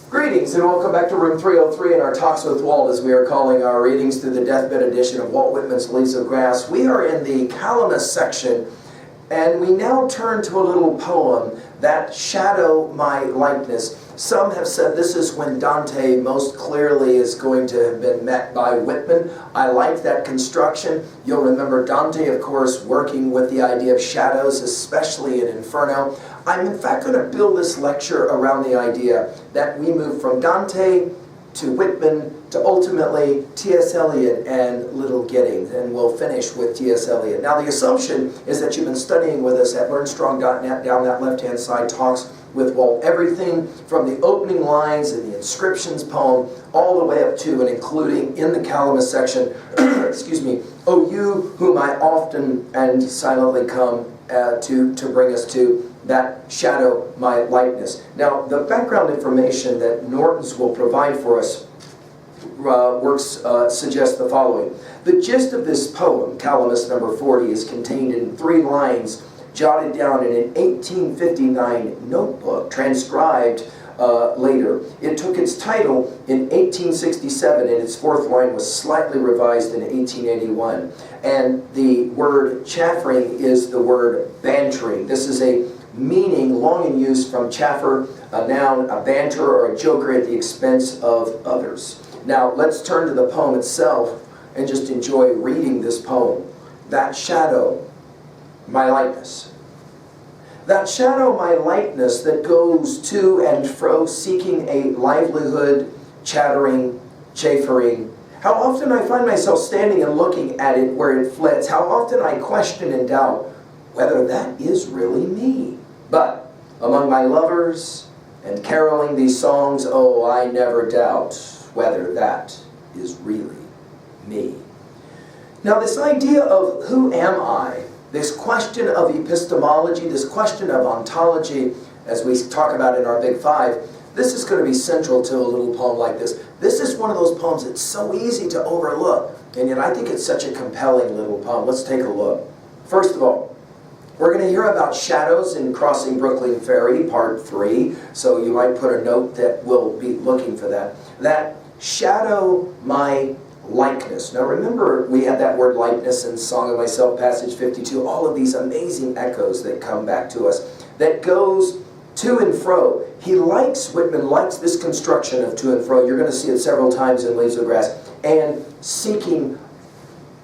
Greetings and welcome back to room 303 in our Talks with Walt, as we are calling our readings through the deathbed edition of Walt Whitman's Leaves of Grass. We are in the Calamus section, and we now turn to a little poem, That Shadow My Likeness. Some have said this is when Dante most clearly is going to have been met by Whitman. I like that construction. You'll remember Dante, of course, working with the idea of shadows, especially in Inferno. I'm in fact going to build this lecture around the idea that we move from Dante to Whitman to ultimately T.S. Eliot and Little Giddings, and we'll finish with T.S. Eliot. Now the assumption is that you've been studying with us at learnstrong.net. Down that left-hand side, Talks with Walt. Everything from the opening lines in the Inscriptions poem all the way up to and including in the Calamus section, excuse me, O you whom I often and silently come to bring us to, that shadow my likeness. Now, the background information that Norton's will provide for us suggests the following. The gist of this poem, Calamus number 40, is contained in 3 lines jotted down in an 1859 notebook, transcribed later. It took its title in 1867, and its 4th line was slightly revised in 1881. And the word chaffering is the word bantering. This is a meaning long in use from chaffer, a noun, a banter, or a joker at the expense of others. Now, let's turn to the poem itself and just enjoy reading this poem. That shadow, my likeness. That shadow, my likeness, that goes to and fro seeking a livelihood, chattering, chaffering. How often I find myself standing and looking at it where it flits. How often I question and doubt whether that is really me. But among my lovers and caroling these songs, oh, I never doubt whether that is really me. Now, this idea of who am I, this question of epistemology, this question of ontology, as we talk about in our Big Five, this is going to be central to a little poem like this. This is one of those poems that's so easy to overlook, and yet I think it's such a compelling little poem. Let's take a look. First of all, we're going to hear about shadows in Crossing Brooklyn Ferry, Part 3, so you might put a note that we'll be looking for that. That shadow my likeness. Now remember, we had that word likeness in Song of Myself, passage 52, all of these amazing echoes that come back to us, that goes to and fro. Whitman likes this construction of to and fro. You're going to see it several times in Leaves of Grass. And seeking,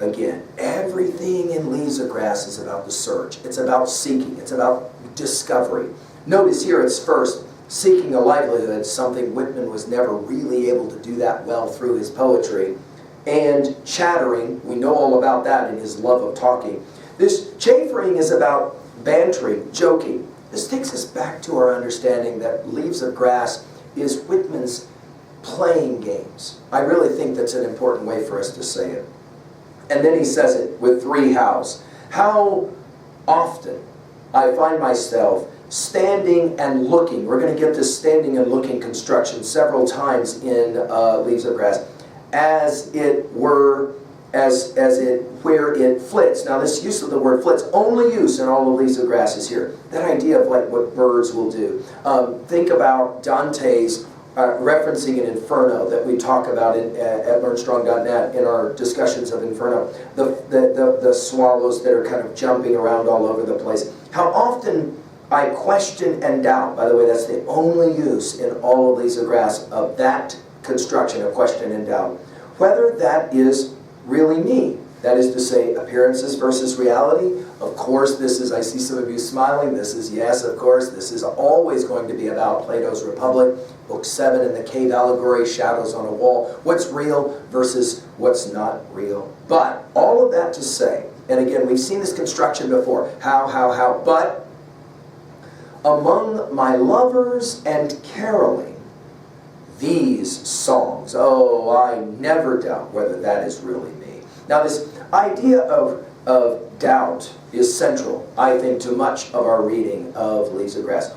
again, everything in Leaves of Grass is about the search. It's about seeking. It's about discovery. Notice here it's first seeking a livelihood, something Whitman was never really able to do that well through his poetry. And chattering, we know all about that in his love of talking. This chaffering is about bantering, joking. This takes us back to our understanding that Leaves of Grass is Whitman's playing games. I really think that's an important way for us to say it. And then he says it with 3 hows. How often I find myself standing and looking. We're going to get this standing and looking construction several times in Leaves of Grass. As it were, where it flits. Now this use of the word flits, only use in all of Leaves of Grass is here. That idea of like what birds will do. Think about Dante's referencing an Inferno that we talk about at learnstrong.net in our discussions of Inferno. The swallows that are kind of jumping around all over the place. How often I question and doubt. By the way, that's the only use in all of Leaves of Grass of that construction of question and doubt. Whether that is really me. That is to say, appearances versus reality. Of course, this is, I see some of you smiling, this is, yes, of course, this is always going to be about Plato's Republic, Book 7 in the Cave Allegory, Shadows on a Wall. What's real versus what's not real. But all of that to say, and again, we've seen this construction before, how, but among my lovers and caroling, these songs, oh, I never doubt whether that is really me. Now this idea of doubt is central, I think, to much of our reading of Leaves of Grass.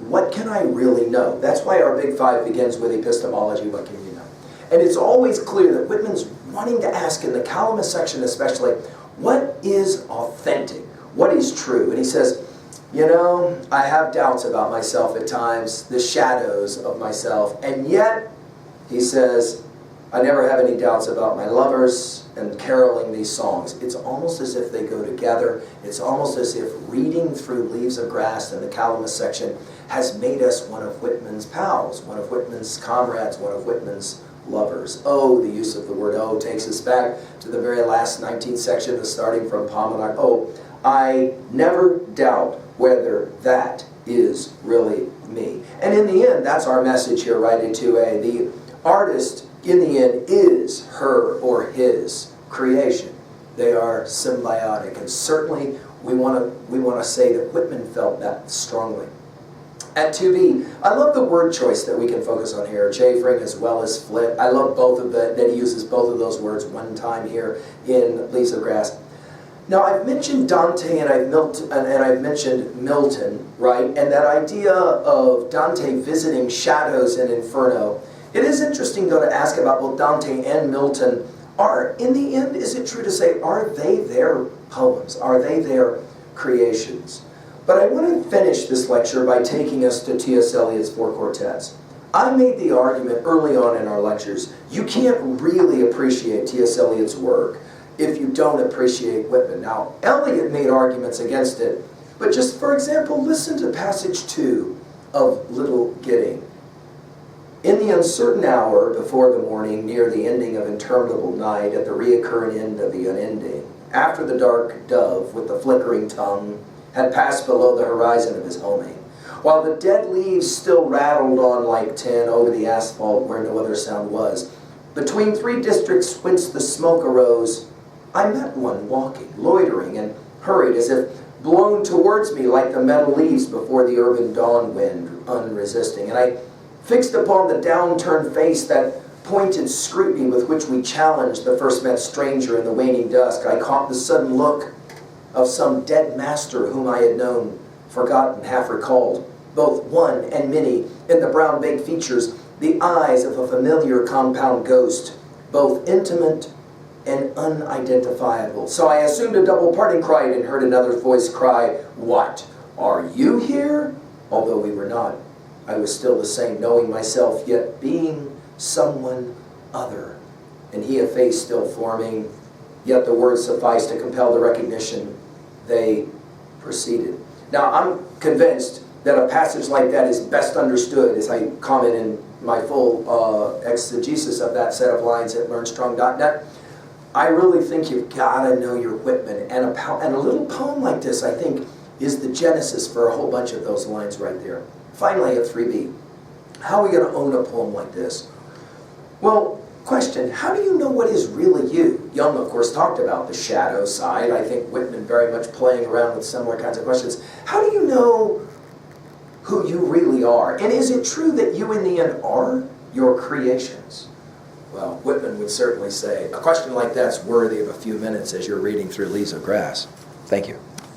What can I really know? That's why our Big Five begins with epistemology, what can you know? And it's always clear that Whitman's wanting to ask, in the Calamus section especially, what is authentic? What is true? And he says, You know, I have doubts about myself at times, the shadows of myself, and yet, he says, I never have any doubts about my lovers and caroling these songs. It's almost as if they go together. It's almost as if reading through Leaves of Grass in the Calamus section has made us one of Whitman's pals, one of Whitman's comrades, one of Whitman's lovers. Oh, the use of the word oh takes us back to the very last 19th section, starting from Pomander. Oh, I never doubt whether that is really me. And in the end, that's our message here, right in 2a. The artist, in the end, is her or his creation. They are symbiotic, and certainly we want to say that Whitman felt that strongly. At 2b, I love the word choice that we can focus on here, chafering as well as flit. I love both of that he uses both of those words one time here in Leaves of Grass. Now, I've mentioned Dante and I've mentioned Milton, right? And that idea of Dante visiting shadows in Inferno. It is interesting, though, to ask about both Dante and Milton. In the end, is it true to say, are they their poems? Are they their creations? But I want to finish this lecture by taking us to T.S. Eliot's Four Quartets. I made the argument early on in our lectures, you can't really appreciate T.S. Eliot's work if you don't appreciate Whitman. Now, Eliot made arguments against it, but just for example, listen to passage 2 of Little Gidding. In the uncertain hour before the morning, near the ending of interminable night, at the reoccurring end of the unending, after the dark dove with the flickering tongue had passed below the horizon of his homing, while the dead leaves still rattled on like tin over the asphalt where no other sound was, between 3 districts whence the smoke arose, I met one walking, loitering, and hurried as if blown towards me like the metal leaves before the urban dawn wind, unresisting. And I fixed upon the downturned face that pointed scrutiny with which we challenged the first met stranger in the waning dusk. I caught the sudden look of some dead master whom I had known, forgotten, half recalled, both one and many, in the brown baked features, the eyes of a familiar compound ghost, both intimate and unidentifiable. So I assumed a double parting cry and heard another voice cry, "What, are you here?" Although we were not, I was still the same, knowing myself, yet being someone other. And he a face still forming, yet the words sufficed to compel the recognition. They proceeded. Now, I'm convinced that a passage like that is best understood, as I comment in my full exegesis of that set of lines at learnstrong.net. I really think you've got to know your Whitman. And a little poem like this, I think, is the genesis for a whole bunch of those lines right there. Finally, at 3b, how are we going to own a poem like this? Well, question, how do you know what is really you? Young, of course, talked about the shadow side. I think Whitman very much playing around with similar kinds of questions. How do you know who you really are? And is it true that you, in the end, are your creations? Well, Whitman would certainly say a question like that's worthy of a few minutes as you're reading through Leaves of Grass. Thank you.